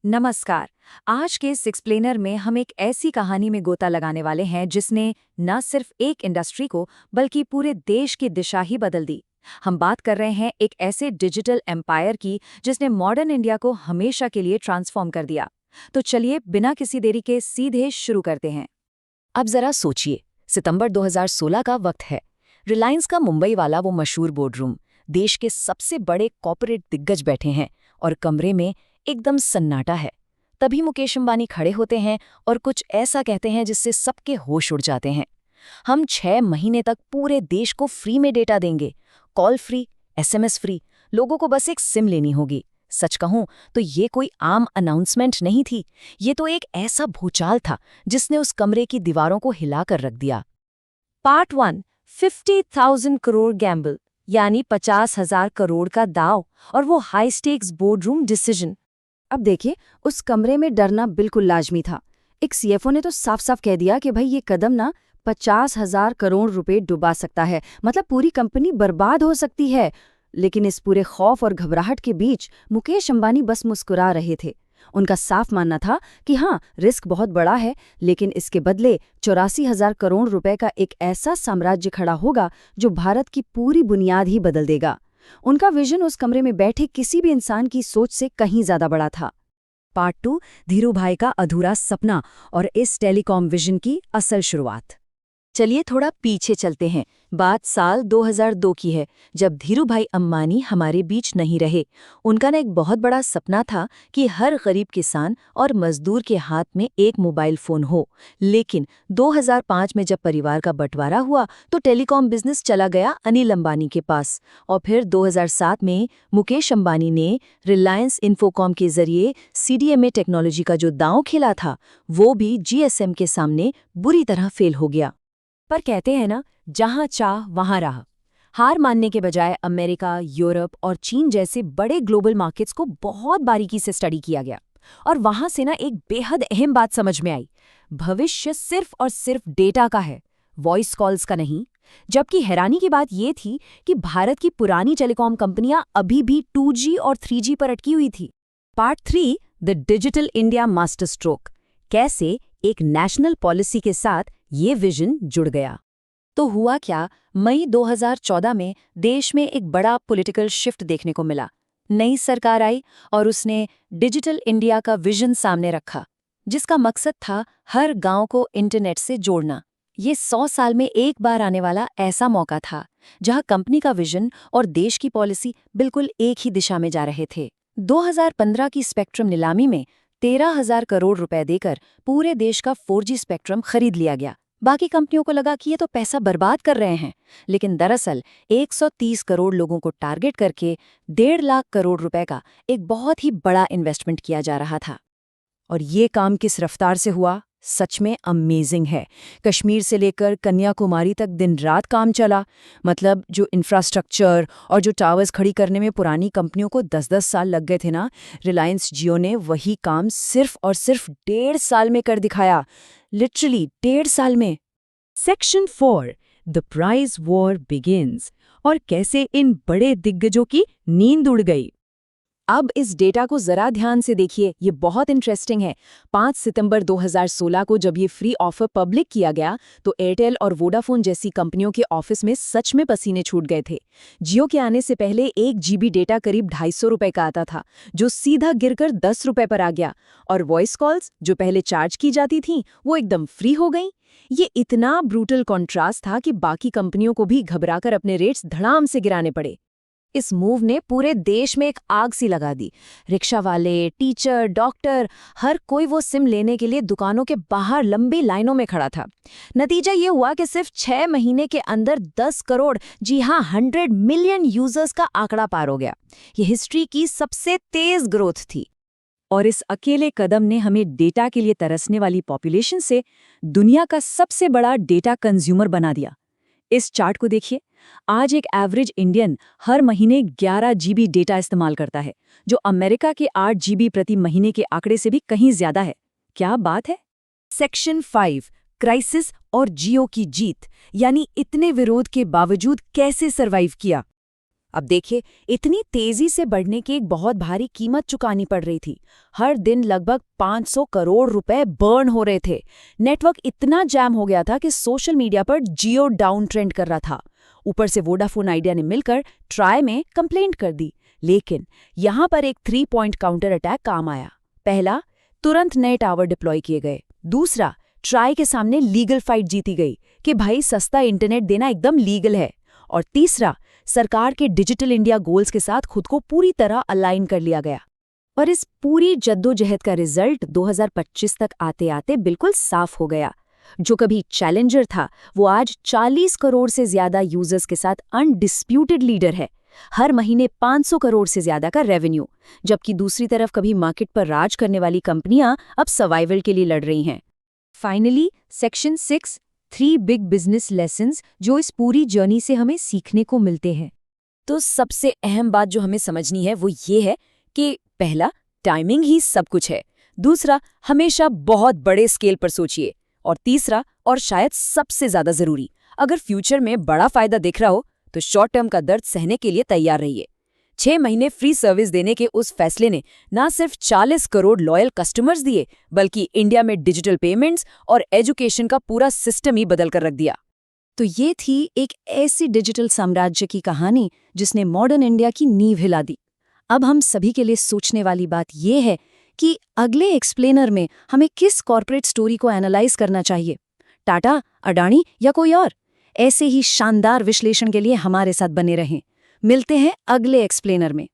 नमस्कार। आज के सिक्सप्लेनर में हम एक ऐसी कहानी में गोता लगाने वाले हैं जिसने न सिर्फ एक इंडस्ट्री को बल्कि पूरे देश की दिशा ही बदल दी। हम बात कर रहे हैं एक ऐसे डिजिटल एम्पायर की जिसने मॉडर्न इंडिया को हमेशा के लिए ट्रांसफॉर्म कर दिया। तो चलिए बिना किसी देरी के सीधे शुरू करते हैं। अब जरा सोचिए, सितंबर 2016 का वक्त है। रिलायंस का मुंबई वाला वो मशहूर बोर्डरूम, देश के सबसे बड़े कॉर्पोरेट दिग्गज बैठे हैं और कमरे में एकदम सन्नाटा है। तभी मुकेश अंबानी खड़े होते हैं और कुछ ऐसा कहते हैं जिससे सबके होश उड़ जाते हैं। हम 6 महीने तक पूरे देश को फ्री में डेटा देंगे, कॉल फ्री, एसएमएस फ्री, लोगों को बस एक सिम लेनी होगी। सच कहूं तो ये कोई आम अनाउंसमेंट नहीं थी, ये तो एक ऐसा भूचाल था जिसने उस कमरे की दीवारों को हिलाकर रख दिया। पार्ट 1, 50,000 करोड़ गैम्बल, यानी 50,000 करोड़ का दाव और वो हाई स्टेक्स बोर्डरूम डिसीजन। अब देखिए, उस कमरे में डरना बिल्कुल लाजमी था। एक सीएफओ ने तो साफ साफ कह दिया कि भाई ये कदम ना 50,000 करोड़ रुपए डुबा सकता है, मतलब पूरी कंपनी बर्बाद हो सकती है। लेकिन इस पूरे खौफ और घबराहट के बीच मुकेश अंबानी बस मुस्कुरा रहे थे। उनका साफ मानना था कि हाँ, रिस्क बहुत बड़ा है, लेकिन इसके बदले 84,000 करोड़ रुपए का एक ऐसा साम्राज्य खड़ा होगा जो भारत की पूरी बुनियाद ही बदल देगा। उनका विजन उस कमरे में बैठे किसी भी इंसान की सोच से कहीं ज्यादा बड़ा था। पार्ट 2, धीरू भाई का अधूरा सपना और इस टेलीकॉम विजन की असल शुरुआत। चलिए थोड़ा पीछे चलते हैं। बात साल 2002 की है, जब धीरू भाई अंबानी हमारे बीच नहीं रहे। उनका ना एक बहुत बड़ा सपना था कि हर गरीब किसान और मजदूर के हाथ में एक मोबाइल फोन हो। लेकिन 2005 में जब परिवार का बंटवारा हुआ तो टेलीकॉम बिजनेस चला गया अनिल अंबानी के पास। और फिर 2007 में मुकेश अंबानी ने रिलायंस इन्फोकॉम के जरिए सीडीएमए टेक्नोलॉजी का जो दांव खेला था, वो भी जीएसएम के सामने बुरी तरह फेल हो गया। पर कहते हैं ना, जहां चाह वहां राह। हार मानने के बजाय अमेरिका, यूरोप और चीन जैसे बड़े ग्लोबल मार्केट्स को बहुत बारीकी से स्टडी किया गया और वहां से ना एक बेहद अहम बात समझ में आई। भविष्य सिर्फ और सिर्फ डेटा का है, वॉइस कॉल्स का नहीं। जबकि हैरानी की बात यह थी कि भारत की पुरानी टेलीकॉम कंपनियां अभी भी 2G और 3G पर अटकी हुई थी। Part 3, the digital India master stroke. कैसे एक नेशनल पॉलिसी के साथ ये विजन जुड़ गया। तो हुआ क्या, मई 2014 में देश में एक बड़ा पॉलिटिकल शिफ्ट देखने को मिला। नई सरकार आई और उसने डिजिटल इंडिया का विजन सामने रखा, जिसका मकसद था हर गांव को इंटरनेट से जोड़ना। ये 100 साल में एक बार आने वाला ऐसा मौका था जहां कंपनी का विजन और देश की पॉलिसी बिल्कुल एक ही दिशा में जा रहे थे। 2015 की स्पेक्ट्रम नीलामी में 13,000 करोड़ रुपए देकर पूरे देश का 4G स्पेक्ट्रम खरीद लिया गया। बाकी कंपनियों को लगा कि ये तो पैसा बर्बाद कर रहे हैं, लेकिन दरअसल 130 करोड़ लोगों को टारगेट करके 1.5 लाख करोड़ रुपए का एक बहुत ही बड़ा इन्वेस्टमेंट किया जा रहा था। और ये काम किस रफ्तार से हुआ, सच में अमेजिंग है। कश्मीर से लेकर कन्याकुमारी तक दिन रात काम चला। मतलब जो इंफ्रास्ट्रक्चर और जो टावर्स खड़ी करने में पुरानी कंपनियों को 10-10 साल लग गए थे ना, रिलायंस जियो ने वही काम सिर्फ और सिर्फ 1.5 साल में कर दिखाया। लिटरली 1.5 साल में। Section 4, the price war begins, और कैसे इन बड़े दिग्गजों की नींद उड़ गई। अब इस डेटा को जरा ध्यान से देखिए, ये बहुत इंटरेस्टिंग है। 5 सितंबर 2016 को जब ये फ्री ऑफर पब्लिक किया गया तो एयरटेल और वोडाफोन जैसी कंपनियों के ऑफिस में सच में पसीने छूट गए थे। जियो के आने से पहले 1 GB डेटा करीब 250 रुपए का आता था, जो सीधा गिरकर 10 रुपए पर आ गया। और वॉइस कॉल्स जो पहले चार्ज की जाती थीं, वो एकदम फ्री हो गईं। ये इतना ब्रूटल कॉन्ट्रास्ट था कि बाकी कंपनियों को भी घबराकर अपने रेट्स धड़ाम से गिराने पड़े। इस मूव ने पूरे देश में एक आग सी लगा दी। रिक्शा वाले, टीचर, डॉक्टर, हर कोई वो सिम लेने के लिए दुकानों के बाहर लंबी लाइनों में खड़ा था। नतीजा ये हुआ कि सिर्फ 6 महीने के अंदर 10 करोड़, जी हाँ 100 मिलियन यूजर्स का आंकड़ा पार हो गया। ये हिस्ट्री की सबसे तेज ग्रोथ थी। और इस अकेले कदम ने हमें डेटा के लिए तरसने वाली पॉपुलेशन से दुनिया का सबसे बड़ा डेटा कंज्यूमर बना दिया। इस चार्ट को देखिए, आज एक एवरेज इंडियन हर महीने 11 GB डेटा इस्तेमाल करता है, जो अमेरिका के 8 GB प्रति महीने के आंकड़े से भी कहीं ज्यादा है। क्या बात है। सेक्शन 5, क्राइसिस और जियो की जीत, यानी इतने विरोध के बावजूद कैसे सरवाइव किया। अब देखिए, इतनी तेजी से बढ़ने की एक बहुत भारी कीमत चुकानी पड़ रही थी। हर दिन लगभग 500 करोड़ रुपए बर्न हो रहे थे। नेटवर्क इतना जैम हो गया था कि सोशल मीडिया पर जियो डाउन ट्रेंड कर रहा था। ऊपर से वोडाफोन आइडिया ने मिलकर ट्राई में कंप्लेंट कर दी। लेकिन यहाँ पर एक 3 पॉइंट काउंटर अटैक काम आया। पहला, तुरंत नए टावर डिप्लॉय किए गए। दूसरा, ट्राई के सामने लीगल फाइट जीती गई कि भाई सस्ता इंटरनेट देना एकदम लीगल है। और तीसरा, सरकार के डिजिटल इंडिया गोल्स के साथ खुद को पूरी तरह अलाइन कर लिया गया। और इस पूरी जद्दोजहद का रिजल्ट 2025 तक आते आते बिल्कुल साफ हो गया। जो कभी चैलेंजर था, वो आज 40 करोड़ से ज्यादा यूजर्स के साथ अनडिस्प्यूटेड लीडर है। हर महीने 500 करोड़ से ज्यादा का रेवेन्यू। जबकि दूसरी तरफ कभी मार्केट पर राज करने वाली कंपनियां अब सर्वाइवल के लिए लड़ रही हैं। Finally, section 6, 3 big business lessons जो इस पूरी जर्नी से हमें सीखने को मिलते हैं। तो सबसे अहम बात जो हमें समझनी है वो ये है कि पहला, टाइमिंग ही सब कुछ है। दूसरा, हमेशा बहुत बड़े स्केल पर सोचिए। और तीसरा, और शायद सबसे ज्यादा जरूरी, अगर फ्यूचर में बड़ा फायदा दिख रहा हो तो शॉर्ट टर्म का दर्द सहने के लिए तैयार रहिए। 6 महीने फ्री सर्विस देने के उस फैसले ने न सिर्फ 40 करोड़ लॉयल कस्टमर्स दिए, बल्कि इंडिया में डिजिटल पेमेंट्स और एजुकेशन का पूरा सिस्टम ही बदल कर रख दिया। तो ये थी एक ऐसी डिजिटल साम्राज्य की कहानी जिसने मॉडर्न इंडिया की नींव हिला दी। अब हम सभी के लिए सोचने वाली बात ये है कि अगले एक्सप्लेनर में हमें किस कॉर्पोरेट स्टोरी को एनालाइज करना चाहिए, टाटा, अडानी या कोई और। ऐसे ही शानदार विश्लेषण के लिए हमारे साथ बने रहें। मिलते हैं अगले एक्सप्लेनर में।